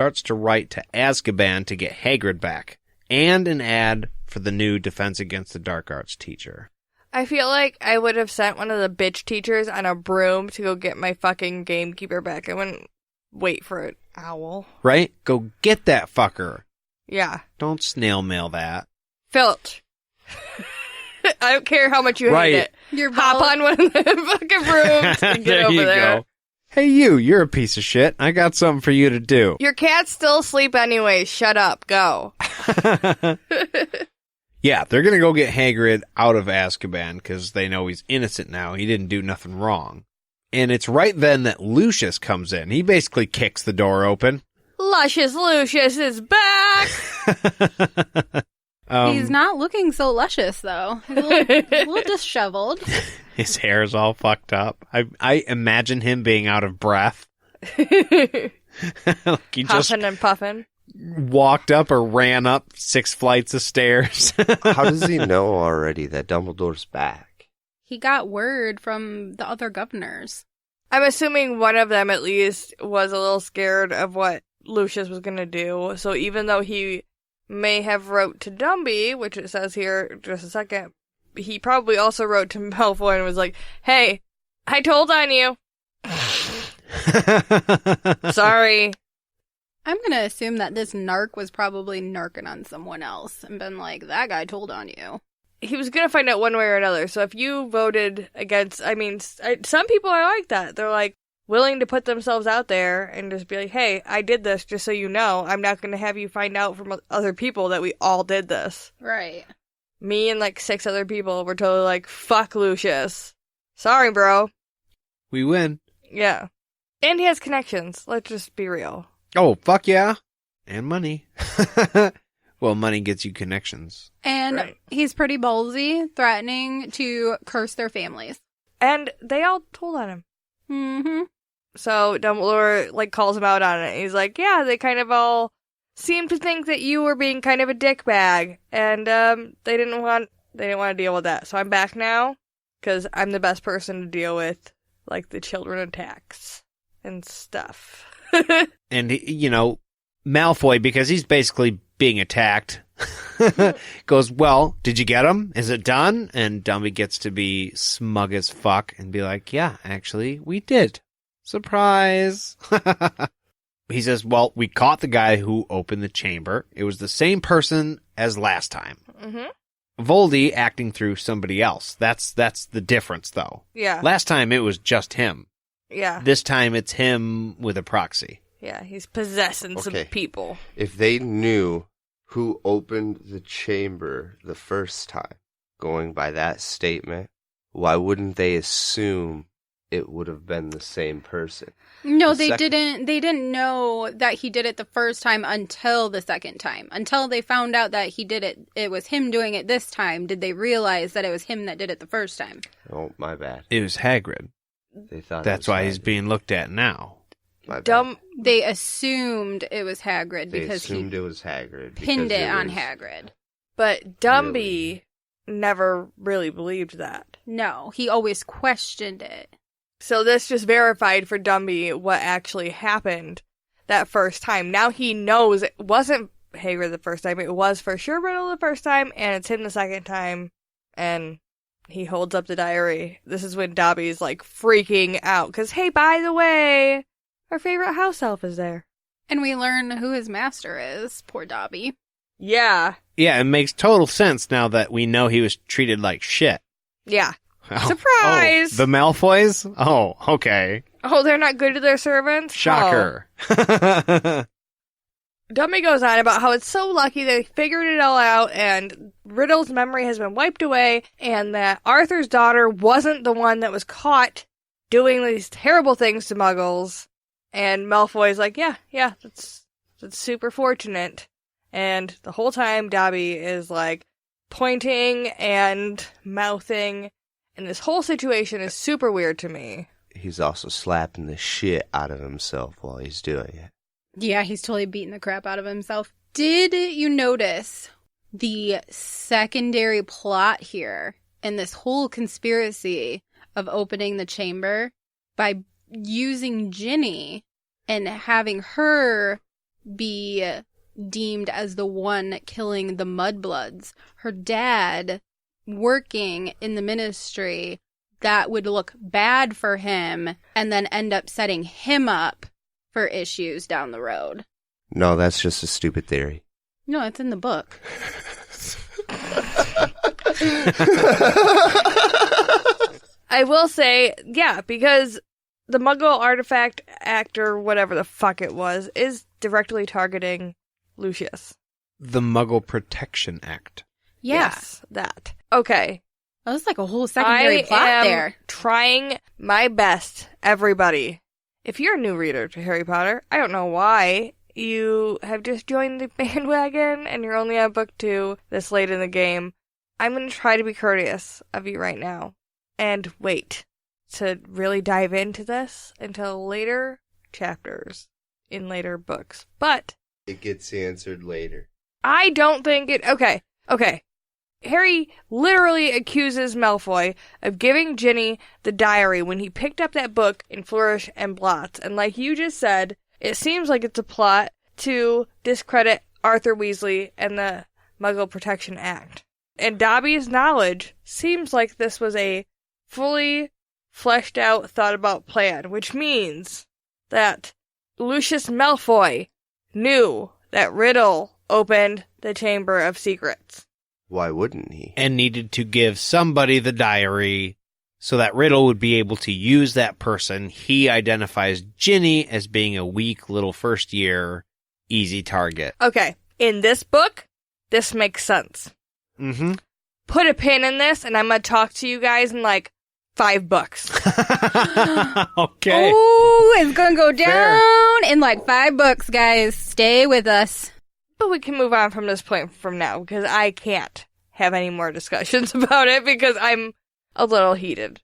starts to write to Azkaban to get Hagrid back, and an ad for the new Defense Against the Dark Arts teacher. I feel like I would have sent one of the bitch teachers on a broom to go get my fucking gamekeeper back. I wouldn't wait for an owl. Right? Go get that fucker. Yeah. Don't snail mail that. Filch. I don't care how much you hate it. Hop on one of the fucking brooms and get over there. Go. Hey, you're a piece of shit. I got something for you to do. Your cat's still asleep anyway. Shut up. Go. Yeah, they're going to go get Hagrid out of Azkaban because they know he's innocent now. He didn't do nothing wrong. And it's right then that Lucius comes in. He basically kicks the door open. Luscious Lucius is back! He's not looking so luscious, though. He's a little disheveled. His hair is all fucked up. I imagine him being out of breath. Like he just huffing and puffing. Walked up or ran up 6 flights of stairs. How does he know already that Dumbledore's back? He got word from the other governors. I'm assuming one of them at least was a little scared of what Lucius was going to do. So even though he may have wrote to Dobby, which it says here just a second, he probably also wrote to Malfoy and was like, hey, I told on you. Sorry. I'm going to assume that this narc was probably narking on someone else and been like, that guy told on you. He was going to find out one way or another. So if you voted against, I mean, some people are like that. They're like willing to put themselves out there and just be like, hey, I did this just so you know. I'm not going to have you find out from other people that we all did this. Right. Me and like 6 other people were totally like, fuck Lucius. Sorry, bro. We win. Yeah. And he has connections. Let's just be real. Oh, fuck yeah. And money. Well, money gets you connections. And he's pretty ballsy, threatening to curse their families. And they all told on him. Mm-hmm. So Dumbledore, like, calls him out on it. He's like, yeah, they kind of all seem to think that you were being kind of a dickbag. And they didn't want to deal with that. So I'm back now, because I'm the best person to deal with, like, the children attacks and stuff. And, Malfoy, because he's basically being attacked, goes, well, did you get him? Is it done? And Dobby gets to be smug as fuck and be like, yeah, actually, we did. Surprise. He says, well, we caught the guy who opened the chamber. It was the same person as last time. Mm-hmm. Voldy acting through somebody else. That's the difference, though. Yeah. Last time, it was just him. Yeah. This time, it's him with a proxy. Yeah, he's possessing some people. If they knew who opened the chamber the first time, going by that statement, why wouldn't they assume it would have been the same person? No, they didn't. They didn't know that he did it the first time until the second time. Until they found out that he did it, it was him doing it this time, did they realize that it was him that did it the first time. Oh, my bad. It was Hagrid. They thought that's why he's being looked at now. They assumed it was Hagrid because assumed it was Hagrid. Pinned it on Hagrid. But Dobby never really believed that. No, he always questioned it. So this just verified for Dobby what actually happened that first time. Now he knows it wasn't Hagrid the first time. It was for sure Riddle the first time, and it's him the second time. And he holds up the diary. This is when Dobby's like freaking out. Because, hey, by the way, our favorite house elf is there. And we learn who his master is. Poor Dobby. Yeah. Yeah, it makes total sense now that we know he was treated like shit. Yeah. Oh. Surprise! Oh, the Malfoys? Oh, okay. Oh, they're not good to their servants? Shocker. Oh. Dobby goes on about how it's so lucky they figured it all out and Riddle's memory has been wiped away and that Arthur's daughter wasn't the one that was caught doing these terrible things to Muggles. And Malfoy's like, yeah, that's super fortunate. And the whole time Dobby is like pointing and mouthing, and this whole situation is super weird to me. He's also slapping the shit out of himself while he's doing it. Yeah, he's totally beating the crap out of himself. Did you notice the secondary plot here in this whole conspiracy of opening the chamber by using Ginny and having her be deemed as the one killing the Mudbloods. Her dad working in the ministry, that would look bad for him and then end up setting him up for issues down the road. No, that's just a stupid theory. No, it's in the book. I will say, yeah, because the Muggle Artifact Act, or whatever the fuck it was, is directly targeting Lucius. The Muggle Protection Act. Yeah. Yes, that. Okay. That was like a whole secondary plot I am there. trying my best, everybody. If you're a new reader to Harry Potter, I don't know why you have just joined the bandwagon and you're only on book 2 this late in the game. I'm going to try to be courteous of you right now and wait to really dive into this until later chapters in later books. But It gets answered later. I don't think it... Okay. Harry literally accuses Malfoy of giving Ginny the diary when he picked up that book in Flourish and Blots. And like you just said, it seems like it's a plot to discredit Arthur Weasley and the Muggle Protection Act. And Dobby's knowledge seems like this was a fully fleshed out, thought about plan, which means that Lucius Malfoy knew that Riddle opened the Chamber of Secrets. Why wouldn't he? And needed to give somebody the diary so that Riddle would be able to use that person. He identifies Ginny as being a weak little first year, easy target. Okay, in this book, this makes sense. Mm-hmm. Put a pin in this, and I'm going to talk to you guys in like 5 books. Okay. Oh, it's going to go down Fair. in like 5 books, guys. Stay with us. But we can move on from this point from now, because I can't have any more discussions about it, because I'm a little heated.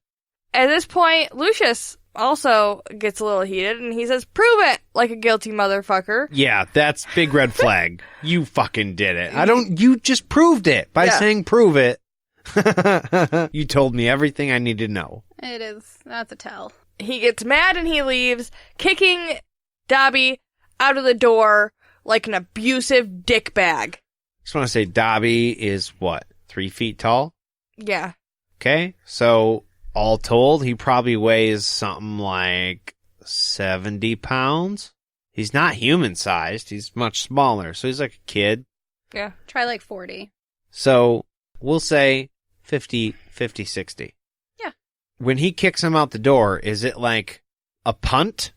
At this point, Lucius also gets a little heated, and he says, "Prove it, like a guilty motherfucker." Yeah, that's big red flag. You fucking did it. You just proved it by saying prove it. You told me everything I need to know. It is. That's a tell. He gets mad and he leaves, kicking Dobby out of the door like an abusive dickbag. Just want to say Dobby is, 3 feet tall? Yeah. Okay, so all told, he probably weighs something like 70 pounds. He's not human-sized. He's much smaller, so he's like a kid. Yeah. Try like 40. So we'll say 50, 60. Yeah. When he kicks him out the door, is it like a punt?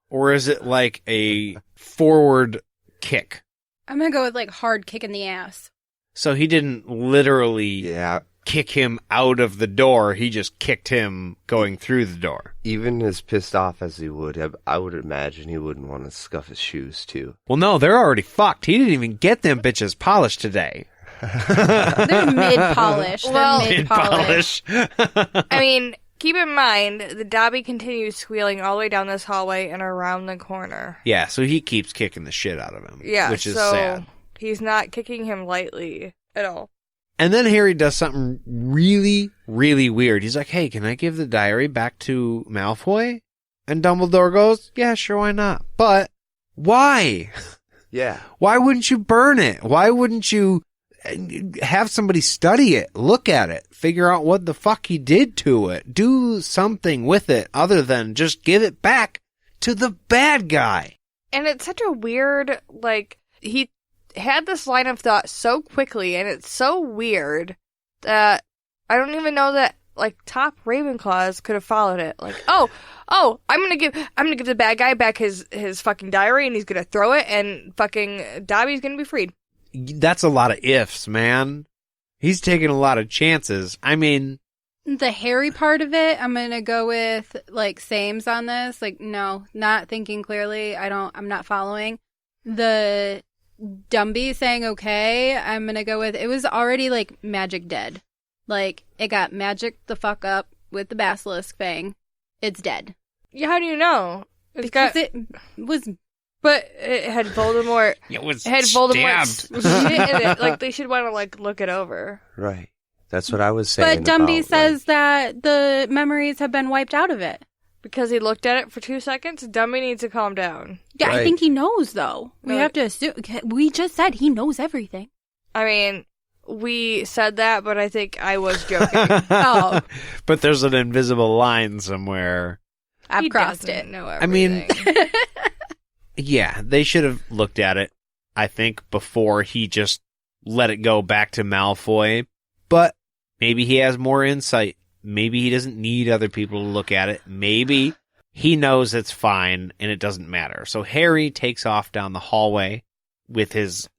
Or is it like a forward kick? I'm going to go with like hard kick in the ass. So he didn't literally kick him out of the door. He just kicked him going through the door. Even as pissed off as he would, I would imagine he wouldn't want to scuff his shoes, too. Well, no, they're already fucked. He didn't even get them bitches polished today. They're mid-polish. Well, mid-polish. I mean, keep in mind, the Dobby continues squealing all the way down this hallway and around the corner. Yeah, so he keeps kicking the shit out of him. Yeah, which is so sad. He's not kicking him lightly at all. And then Harry does something really, really weird. He's like, "Hey, can I give the diary back to Malfoy?" And Dumbledore goes, "Yeah, sure, why not? But why? Yeah. Why wouldn't you burn it? Why wouldn't you have somebody study it, look at it, figure out what the fuck he did to it, do something with it other than just give it back to the bad guy?" And it's such a weird, he had this line of thought so quickly, and it's so weird that I don't even know that, top Ravenclaws could have followed it. I'm gonna give the bad guy back his fucking diary, and he's gonna throw it, and fucking Dobby's gonna be freed. That's a lot of ifs, man. He's taking a lot of chances. I mean, the Harry part of it, I'm going to go with, sames on this. No, not thinking clearly. I'm not following. The Dumby saying okay, I'm going to go with, it was already, magic dead. It got magic the fuck up with the basilisk thing. It's dead. Yeah, how do you know? It was... But it had Voldemort. it had Voldemort stabbed. shit in it. They should want to look it over. Right. That's what I was saying. But Dumby about, says that the memories have been wiped out of it. because he looked at it for 2 seconds. Dummy needs to calm down. Yeah, Right. I think he knows, though. We Right. have to assume. We just said he knows everything. I mean, we said that, but I think I was joking. Oh. But there's an invisible line somewhere. I've He crossed doesn't it. know I mean- everything. Yeah, they should have looked at it, I think, before he just let it go back to Malfoy. But maybe he has more insight. Maybe he doesn't need other people to look at it. Maybe he knows it's fine and it doesn't matter. So Harry takes off down the hallway with his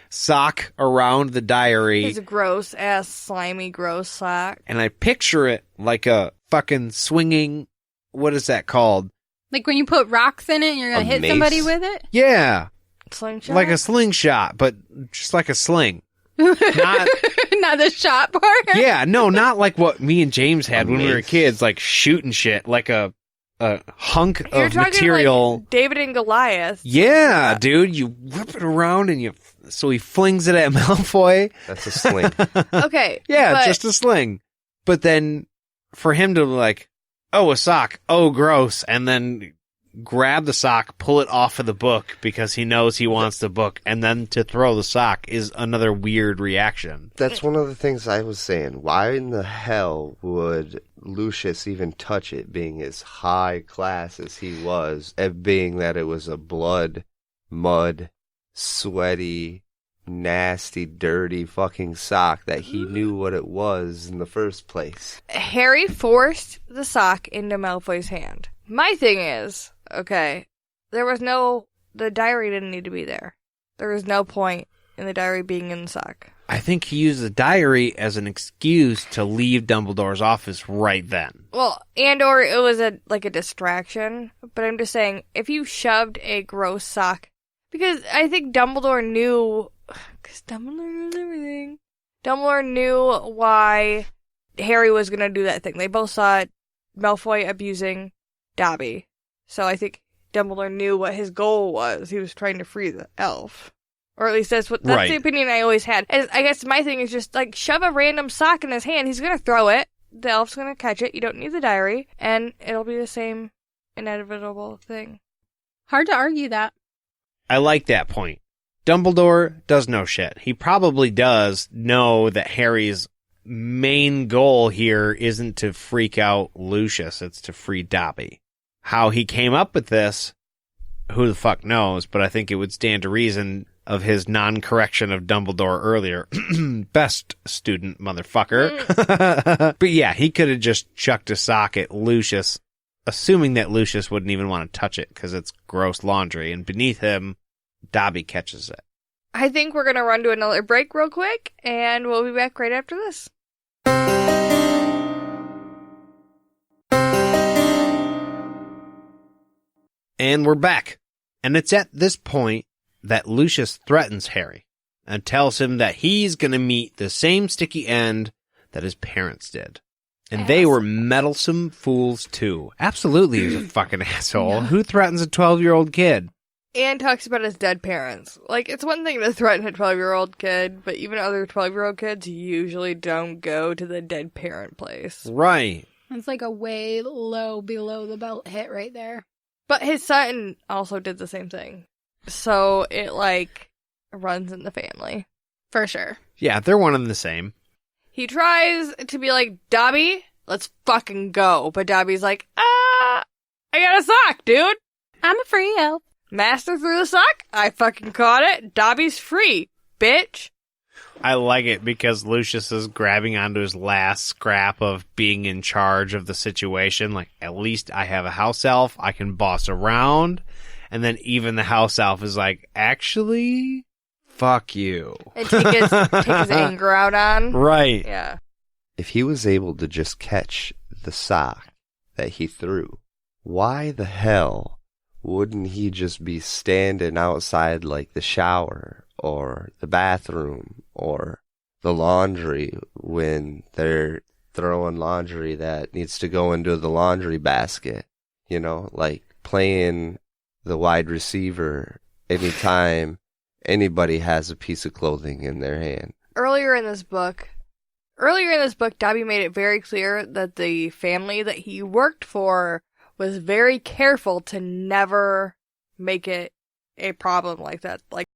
sock around the diary. His gross ass, slimy, gross sock. And I picture it like a fucking swinging, what is that called? Like when you put rocks in it and you're going A to hit mace? somebody with it? Yeah, Slingshot? like a slingshot, but just like a sling. Not, Not the shot part? yeah, no, not like what me and James had A when we were mace. kids, like shooting shit, like a hunk You're of talking material. like David and Goliath. Yeah, dude, you whip it around and so he flings it at Malfoy. That's a sling. Okay. Yeah, but just a sling. But then for him to like, oh, a sock, oh, gross, and then grab the sock, pull it off of the book because he knows he wants the book, and then to throw the sock is another weird reaction. That's one of the things I was saying. Why in the hell would Lucius even touch it, being as high class as he was, and being that it was a blood, mud, sweaty, nasty, dirty fucking sock that he knew what it was in the first place? Harry forced the sock into Malfoy's hand. My thing is, okay, the diary didn't need to be there. There was no point in the diary being in the sock. I think he used the diary as an excuse to leave Dumbledore's office right then. Well, or it was a distraction. But I'm just saying, if you shoved a gross sock, because I think Dumbledore knew, because Dumbledore knows everything. Dumbledore knew why Harry was gonna do that thing. They both saw Malfoy abusing Dobby, so I think Dumbledore knew what his goal was. He was trying to free the elf. Or at least that's Right. the opinion I always had. And I guess my thing is just, like, shove a random sock in his hand. He's gonna throw it. The elf's gonna catch it. You don't need the diary. And it'll be the same inevitable thing. Hard to argue that. I like that point. Dumbledore does know shit. He probably does know that Harry's main goal here isn't to freak out Lucius, it's to free Dobby. How he came up with this, who the fuck knows, but I think it would stand to reason of his non-correction of Dumbledore earlier. Best student, motherfucker. But yeah, he could have just chucked a sock at Lucius, assuming that Lucius wouldn't even want to touch it because it's gross laundry, and beneath him, Dobby catches it. I think we're gonna run to another break real quick, and we'll be back right after this. And we're back. And it's at this point that Lucius threatens Harry and tells him that he's going to meet the same sticky end that his parents did. And they were meddlesome fools too. Absolutely, he's a fucking asshole. Who threatens a 12-year-old kid? And talks about his dead parents. Like, it's one thing to threaten a 12-year-old kid, but even other 12-year-old kids usually don't go to the dead parent place. Right. It's like a way low below the belt hit right there. But his son also did the same thing. So it, like, runs in the family. For sure. Yeah, they're one and the same. He tries to be like, Dobby, let's fucking go. But Dobby's like, I got a sock, dude. I'm a free elf. Master threw the sock. I fucking caught it. Dobby's free, bitch. I like it because Lucius is grabbing onto his last scrap of being in charge of the situation. Like, at least I have a house elf. I can boss around. And then even the house elf is like, actually, fuck you. And take his anger out on. Right. Yeah. If he was able to just catch the sock that he threw, why the hell wouldn't he just be standing outside like the shower or the bathroom or the laundry when they're throwing laundry that needs to go into the laundry basket? You know, like playing the wide receiver anytime anybody has a piece of clothing in their hand. Earlier in this book, Dobby made it very clear that the family that he worked for was very careful to never make it a problem like that. Like,